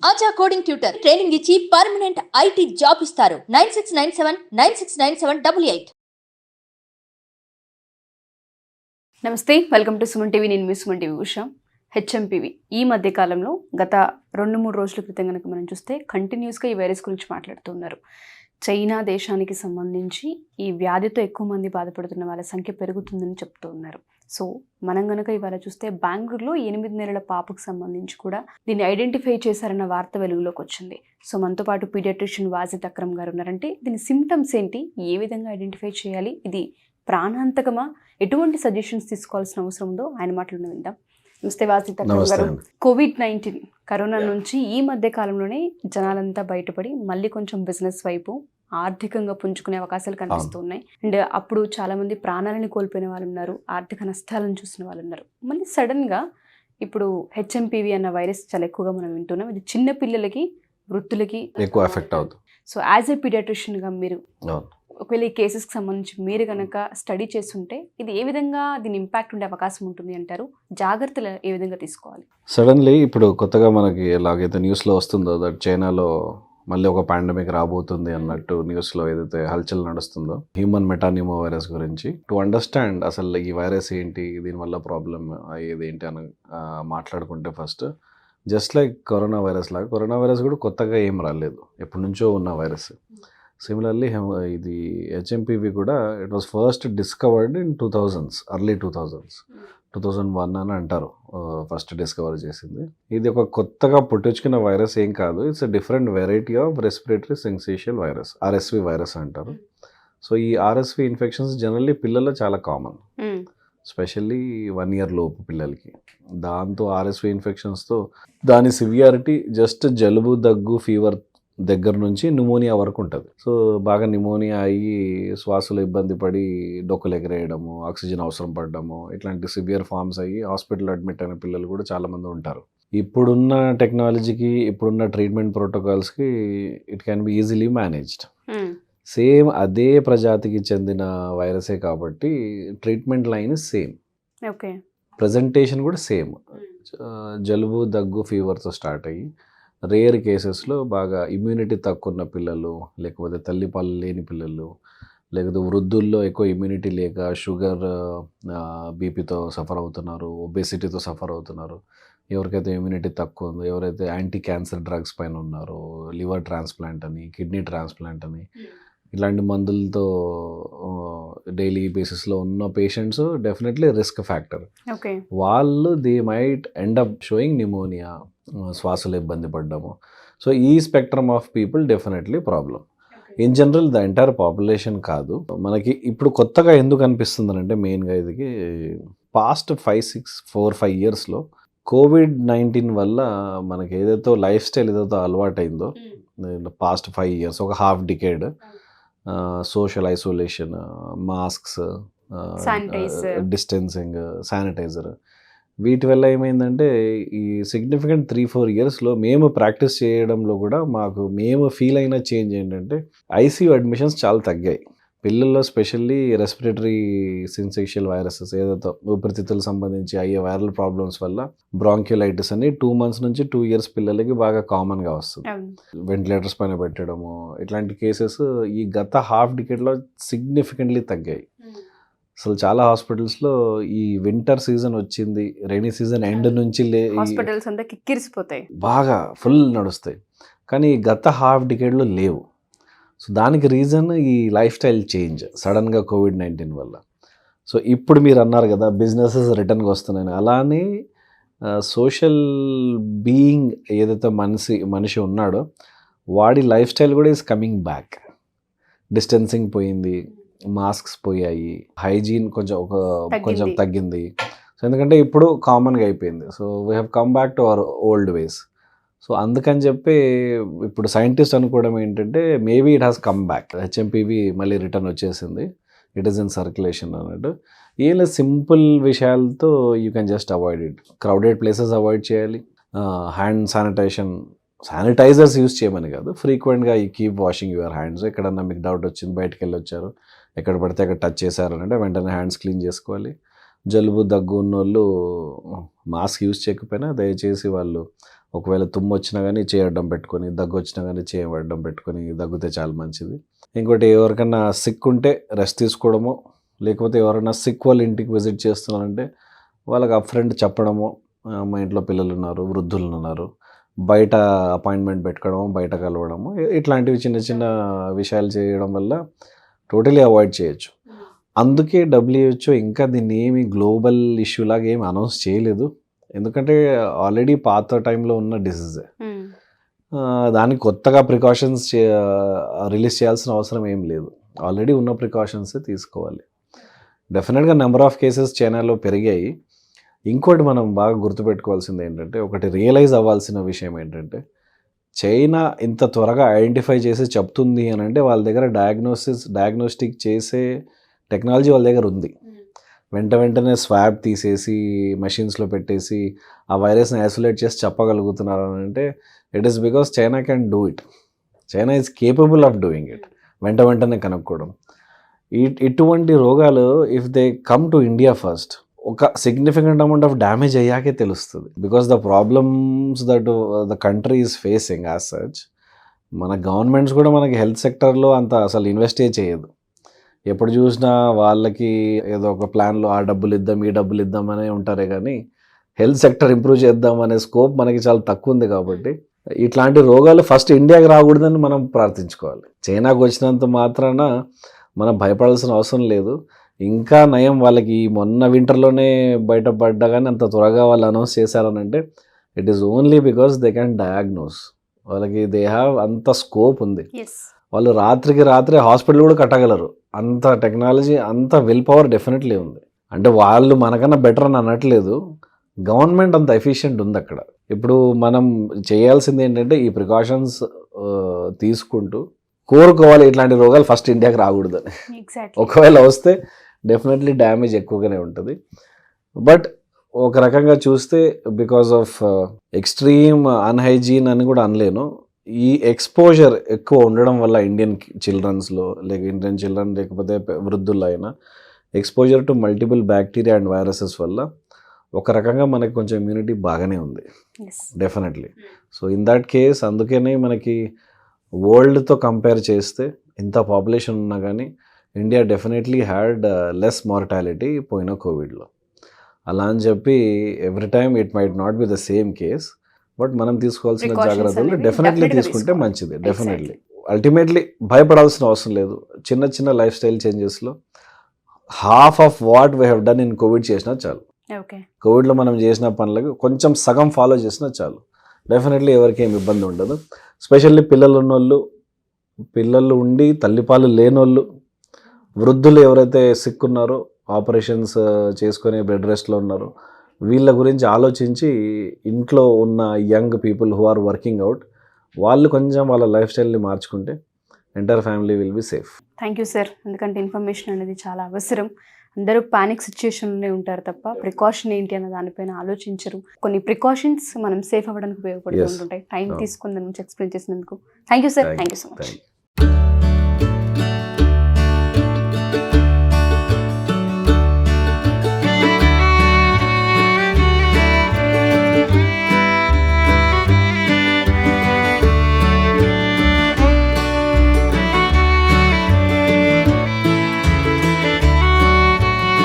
ఆచా coding tutor training ఇచ్చి permanent IT job ఇస్తారు. 9697969788. నమస్తే, వెల్కమ్ టు సుమన్ టీవీ. నేను మీ సుమన్ టీవీ ఉషా. హెచ్ఎంపీవీ ఈ మధ్య కాలంలో గత 2-3 రోజుల క్రితం కనుక మనం చూస్తే కంటిన్యూస్గా ఈ వైరస్ గురించి మాట్లాడుతున్నారు. చైనా దేశానికి సంబంధించి ఈ వ్యాధితో ఎక్కువ మంది బాధపడుతున్న వాళ్ళ సంఖ్య పెరుగుతుందని చెప్తూ ఉన్నారు. సో మనం కనుక ఇవాళ చూస్తే బెంగళూరులో 8 నెలల పాపకు సంబంధించి కూడా దీన్ని ఐడెంటిఫై చేశారన్న వార్త వెలుగులోకి వచ్చింది. సో మనతో పాటు పీడియాట్రిషియన్ వాజిద్ అక్రమ్ గారు ఉన్నారంటే దీని సిమ్టమ్స్ ఏంటి, ఏ విధంగా ఐడెంటిఫై చేయాలి, ఇది ప్రాణాంతకమా, ఎటువంటి సజెషన్స్ తీసుకోవాల్సిన అవసరం ఉందో ఆయన మాటలను విందాం. నమస్తే వాజిద్ అక్రమ్ గారు. కోవిడ్-19 కరోనా నుంచి ఈ మధ్య కాలంలోనే జనాలంతా బయటపడి మళ్ళీ కొంచెం బిజినెస్ వైపు ఆర్థికంగా పుంజుకునే అవకాశాలు కనిపిస్తున్నాయి. అండ్ అప్పుడు చాలా మంది ప్రాణాలను కోల్పోయిన వాళ్ళు ఉన్నారు, ఆర్థిక నష్టాలను చూసిన వాళ్ళు ఉన్నారు. మళ్ళీ సడన్గా ఇప్పుడు హెచ్ఎంపీవీ అన్న వైరస్ చాలా ఎక్కువగా మనం వింటున్నాం. ఇది చిన్న పిల్లలకి, వృద్ధులకి ఎక్కువ ఎఫెక్ట్ అవుతుంది. సో యాజ్ ఏ పీడియాట్రిషియన్గా మీరు ఒకవేళ ఈ కేసెస్కి సంబంధించి మీరు కనుక స్టడీ చేస్తుంటే ఇది ఏ విధంగా దీని ఇంపాక్ట్ ఉండే అవకాశం ఉంటుంది అంటారు? జాగ్రత్తలు ఏ విధంగా తీసుకోవాలి? సడన్లీ ఇప్పుడు కొత్తగా మనకి ఎలాగైతే న్యూస్లో వస్తుందో దట్ చైనాలో మళ్ళీ ఒక పాండమిక్ రాబోతుంది అన్నట్టు న్యూస్లో ఏదైతే హల్చల్ నడుస్తుందో హ్యూమన్ మెటానిమో వైరస్ గురించి, టు అండర్స్టాండ్ అసలు ఈ వైరస్ ఏంటి, దీనివల్ల ప్రాబ్లం అయ్యేది ఏంటి అని మాట్లాడుకుంటే first just like corona virus లాగా కరోనా వైరస్ కూడా కొత్తగా ఏం రాలేదు, ఎప్పటి నుంచో ఉన్న వైరస్. సిమిలర్లీ ఇది హెచ్ఎంపీవీ కూడా it was first discovered in 2000s, early 2001 అని అంటారు ఫస్ట్ డిస్కవర్ చేసింది. ఇది ఒక కొత్తగా పుట్టించుకున్న వైరస్ ఏం కాదు, it's a different variety of respiratory syncytial virus, RSV virus అంటారు. సో ఈ ఆర్ఎస్వి ఇన్ఫెక్షన్స్ జనరల్లీ పిల్లల్లో చాలా కామన్, ఎస్పెషల్లీ 1 year లోపు పిల్లలకి. దాంతో ఆర్ఎస్వి ఇన్ఫెక్షన్స్తో దాని సివియారిటీ జస్ట్ జలుబు, దగ్గు, ఫీవర్ దగ్గర నుంచి న్యూమోనియా వరకు ఉంటుంది. సో బాగా న్యూమోనియా అయ్యి శ్వాసలో ఇబ్బంది పడి డొక్కలు ఎగరేయడము, ఆక్సిజన్ అవసరం పడడము, ఇట్లాంటి సివియర్ ఫార్మ్స్ అయ్యి హాస్పిటల్ అడ్మిట్ అయిన పిల్లలు కూడా చాలామంది ఉంటారు. ఇప్పుడున్న టెక్నాలజీకి, ఇప్పుడున్న ట్రీట్మెంట్ ప్రోటోకాల్స్కి it can be easily managed. Same అదే ప్రజాతికి చెందిన వైరసే కాబట్టి ట్రీట్మెంట్ లైన్ సేమ్, ప్రజెంటేషన్ కూడా సేమ్. జలుబు, దగ్గు, ఫీవర్తో స్టార్ట్ అయ్యి రేర్ కేసెస్లో బాగా ఇమ్యూనిటీ తక్కువ ఉన్న పిల్లలు, లేకపోతే తల్లిపాలు లేని పిల్లలు, లేకపోతే వృద్ధుల్లో ఎక్కువ ఇమ్యూనిటీ లేక షుగర్, బీపీతో సఫర్ అవుతున్నారు, ఒబేసిటీతో సఫర్ అవుతున్నారు, ఎవరికైతే ఇమ్యూనిటీ తక్కువ ఉందో, ఎవరైతే యాంటీ క్యాన్సర్ డ్రగ్స్ పైన ఉన్నారో, లివర్ ట్రాన్స్ప్లాంట్ అని, కిడ్నీ ట్రాన్స్ప్లాంట్ అని, ఇలాంటి మందులతో డైలీ బేసిస్లో ఉన్న పేషెంట్స్ డెఫినెట్లీ రిస్క్ ఫ్యాక్టర్. వాళ్ళు they might end up sowing pneumonia, శ్వాసలో ఇబ్బంది పడ్డము. సో ఈ spectrum of people definitely problem. In general the entire population కాదు. మనకి ఇప్పుడు కొత్తగా ఎందుకు అనిపిస్తుంది అంటే మెయిన్గా ఇది పాస్ట్ 4-5 yearsలో కోవిడ్-19 వల్ల మనకి ఏదైతే లైఫ్ స్టైల్ ఏదైతే అలవాటైందో పాస్ట్ 5 years, ఒక half decade, social isolation, masks, distancing, sanitizer, వీటి వల్ల ఏమైందంటే ఈ సిగ్నిఫికెంట్ 3-4 yearsలో మేము ప్రాక్టీస్ చేయడంలో కూడా మేము ఫీల్ అయిన చేంజ్ ఏంటంటే ఐసీయూ అడ్మిషన్స్ చాలా తగ్గాయి పిల్లల్లో. స్పెషల్లీ రెస్పిరేటరీ సిన్సిషియల్ వైరసెస్ ఏదైతే ఊపిరితిత్తులకు సంబంధించి అయ్యే వైరల్ ప్రాబ్లమ్స్ వల్ల బ్రాంక్యులైటిస్ అని 2 months నుంచి 2 years పిల్లలకి బాగా కామన్గా వస్తుంది. వెంటిలేటర్స్ పైన పెట్టడము, ఇట్లాంటి కేసెస్ ఈ గత హాఫ్ డికేడ్లో సిగ్నిఫికెంట్లీ తగ్గాయి. అసలు చాలా హాస్పిటల్స్లో ఈ వింటర్ సీజన్ వచ్చింది, రైనీ సీజన్ ఎండ్ నుంచి హాస్పిటల్స్ అంతా కిక్కిరిసిపోతాయి, బాగా ఫుల్ నడుస్తాయి, కానీ గత హాఫ్ డికేడ్లో లేవు. సో దానికి రీజన్ ఈ లైఫ్ స్టైల్ చేంజ్ సడన్గా కోవిడ్-19 వల్ల. సో ఇప్పుడు మీరు అన్నారు కదా బిజినెసెస్ రిటర్న్కి వస్తున్నాయని, అలానే సోషల్ బీయింగ్ ఏదైతే మనిషి ఉన్నాడో వాడి లైఫ్ స్టైల్ కూడా ఈజ్ కమింగ్ బ్యాక్. డిస్టెన్సింగ్ పోయింది, మాస్క్స్ పోయాయి, హైజీన్ కొంచెం తగ్గింది. సో ఎందుకంటే ఇప్పుడు కామన్గా అయిపోయింది. So we have come back to our old ways. So అందుకని చెప్పి ఇప్పుడు సైంటిస్ట్ అనుకోవడం ఏంటంటే maybe it has come back, HMPV మళ్ళీ రిటర్న్ వచ్చేసింది, ఇట్ ఈస్ ఇన్ సర్క్యులేషన్ అన్నట్టు. ఏం లేదు, సింపుల్ విషయాలతో you can just avoid it. Crowded places avoid చేయాలి, హ్యాండ్ శానిటైజర్స్ యూస్ చేయమని కాదు, ఫ్రీక్వెంట్గా you keep washing your hands. ఎక్కడన్నా మీకు డౌట్ వచ్చింది, బయటకు వెళ్ళి వచ్చారు, ఎక్కడ పడితే అక్కడ టచ్ చేశారనంటే వెంటనే హ్యాండ్స్ క్లీన్ చేసుకోవాలి. జలుబు దగ్గు ఉన్నోళ్ళు మాస్క్ యూజ్ చేయకపోయినా దయచేసి వాళ్ళు ఒకవేళ తుమ్ము వచ్చినా కానీ చేయి అడ్డం పెట్టుకొని, దగ్గు వచ్చినా కానీ చేయి అడ్డం పెట్టుకొని దగ్గితే చాలా మంచిది. ఇంకోటి ఎవరికన్నా సిక్ ఉంటే రెస్ట్ తీసుకోవడము, లేకపోతే ఎవరైనా సిక్ వాళ్ళ ఇంటికి విజిట్ చేస్తున్నారంటే వాళ్ళకి అప్ ఫ్రంట్ చెప్పడము, మా ఇంట్లో పిల్లలు ఉన్నారు, వృద్ధులు ఉన్నారు, బయట అపాయింట్మెంట్ పెట్టుకోవడము, బయట కలవడము, ఇట్లాంటివి చిన్న చిన్న విషయాలు చేయడం వల్ల టోటలీ అవాయిడ్ చేయొచ్చు. అందుకే WHO ఇంకా దీన్ని ఏమి గ్లోబల్ ఇష్యూ లాగా ఏమి అనౌన్స్ చేయలేదు. ఎందుకంటే ఆల్రెడీ పాత టైంలో ఉన్న డిసీజే, దానికి కొత్తగా ప్రికాషన్స్ రిలీజ్ చేయాల్సిన అవసరం ఏం లేదు. ఆల్రెడీ ఉన్న ప్రికాషన్సే తీసుకోవాలి. డెఫినెట్గా నెంబర్ ఆఫ్ కేసెస్ చైనాలో పెరిగాయి. ఇంకోటి మనం బాగా గుర్తుపెట్టుకోవాల్సింది ఏంటంటే, ఒకటి రియలైజ్ అవ్వాల్సిన విషయం ఏంటంటే, చైనా ఇంత త్వరగా ఐడెంటిఫై చేసి చెప్తుంది అని అంటే వాళ్ళ దగ్గర డయాగ్నోస్టిక్ చేసే టెక్నాలజీ వాళ్ళ దగ్గర ఉంది. వెంటనే స్వాబ్ తీసేసి మెషిన్స్లో పెట్టేసి ఆ వైరస్ని ఐసోలేట్ చేసి చెప్పగలుగుతున్నారు అని అంటే it is because China can do it. China is capable of doing it. వెంటనే కనుక్కోవడం. ఇటువంటి రోగాలు if they come to India first, ఒక సిగ్నిఫికెంట్ అమౌంట్ ఆఫ్ డ్యామేజ్ అయ్యాకే తెలుస్తుంది. Because the problems that the country is facing as such, మన governments కూడా మనకి health సెక్టర్లో అంత అసలు ఇన్వెస్టే చేయదు. ఎప్పుడు చూసినా వాళ్ళకి ఏదో ఒక ప్లాన్లో ఆ డబ్బులు ఇద్దాం, ఈ డబ్బులు ఇద్దాం అనే ఉంటారే కానీ హెల్త్ సెక్టర్ ఇంప్రూవ్ చేద్దాం అనే స్కోప్ మనకి చాలా తక్కువ ఉంది. కాబట్టి ఇట్లాంటి రోగాలు ఫస్ట్ ఇండియాకి రాకూడదని మనం ప్రార్థించుకోవాలి. చైనాకు వచ్చినంత మాత్రాన మనం భయపడాల్సిన అవసరం లేదు. ఇంకా నయం, వాళ్ళకి మొన్న వింటర్లోనే బయటపడ్డా కానీ అంత త్వరగా వాళ్ళు అనౌన్స్ చేశారనంటే it is only because they can diagnose. వాళ్ళకి దే హ్యావ్ అంత స్కోప్ ఉంది. వాళ్ళు రాత్రికి రాత్రే హాస్పిటల్ కూడా కట్టగలరు. అంత టెక్నాలజీ, అంత విల్ పవర్ డెఫినెట్లీ ఉంది. అంటే వాళ్ళు మనకన్నా బెటర్ అని అనట్లేదు, గవర్నమెంట్ అంత ఎఫిషియెంట్ ఉంది అక్కడ. ఇప్పుడు మనం చేయాల్సింది ఏంటంటే ఈ ప్రికాషన్స్ తీసుకుంటూ కోరుకోవాలి ఇట్లాంటి రోగాలు ఫస్ట్ ఇండియాకి రాకూడదని. ఒకవేళ వస్తే డెఫినెట్లీ డ్యామేజ్ ఎక్కువగానే ఉంటుంది. బట్ ఒక రకంగా చూస్తే బికాస్ ఆఫ్ ఎక్స్ట్రీమ్ అన్హైజీన్ అని కూడా అనలేను, ఈ ఎక్స్పోజర్ ఎక్కువ ఉండడం వల్ల ఇండియన్ చిల్డ్రన్స్లో, ఇండియన్ చిల్డ్రన్ లేకపోతే వృద్ధుల్లో అయినా exposure to multiple bacteria and viruses వల్ల ఒక రకంగా మనకి కొంచెం ఇమ్యూనిటీ బాగానే ఉంది definitely. So in that case అందుకనే మనకి వరల్డ్తో కంపేర్ చేస్తే ఇంత పాపులేషన్ ఉన్నా కానీ India definitely had less mortality పోయిన కోవిడ్లో. అలా అని చెప్పి every time it might not be the same case, but మనం తీసుకోవాల్సిన జాగ్రత్తలు డెఫినెట్లీ తీసుకుంటే మంచిది. డెఫినెట్లీ అల్టిమేట్లీ భయపడాల్సిన అవసరం లేదు. చిన్న చిన్న లైఫ్ స్టైల్ చేంజెస్లో half of what we have done in covid చేసినా చాలు. కోవిడ్లో మనం చేసిన పనులకు కొంచెం సగం ఫాలో చేసినా చాలు. డెఫినెట్లీ ఎవరికి ఏమి ఇబ్బంది ఉండదు. స్పెషల్లీ పిల్లలు ఉన్నోళ్ళు, పిల్లలు ఉండి తల్లిపాలు లేనోళ్ళు, వృద్ధులు ఎవరైతే సిక్ ఉన్నారో, ఆపరేషన్స్ చేసుకొని బెడ్ రెస్ట్లో ఉన్నారో, వీళ్ళ గురించి ఆలోచించి ఇంట్లో ఉన్న young people who are working out వాళ్ళు కొంచెం వాళ్ళ లైఫ్ స్టైల్ని మార్చుకుంటే entire family will be safe. Thank you sir. ఎందుకంటే ఇన్ఫర్మేషన్ అనేది చాలా అవసరం. అందరూ పానిక్ సిచ్యుయేషన్లోనే ఉంటారు తప్ప ప్రికాషన్ ఏంటి అన్న దానిపైన ఆలోచించరు. కొన్ని ప్రికాషన్స్ మనం సేఫ్ అవ్వడానికి ఉపయోగపడుతూ ఉంటుంటాయి. టైం తీసుకుని దాని నుంచి ఎక్స్ప్లెయిన్ చేసినందుకు thank you sir. Thank you so much.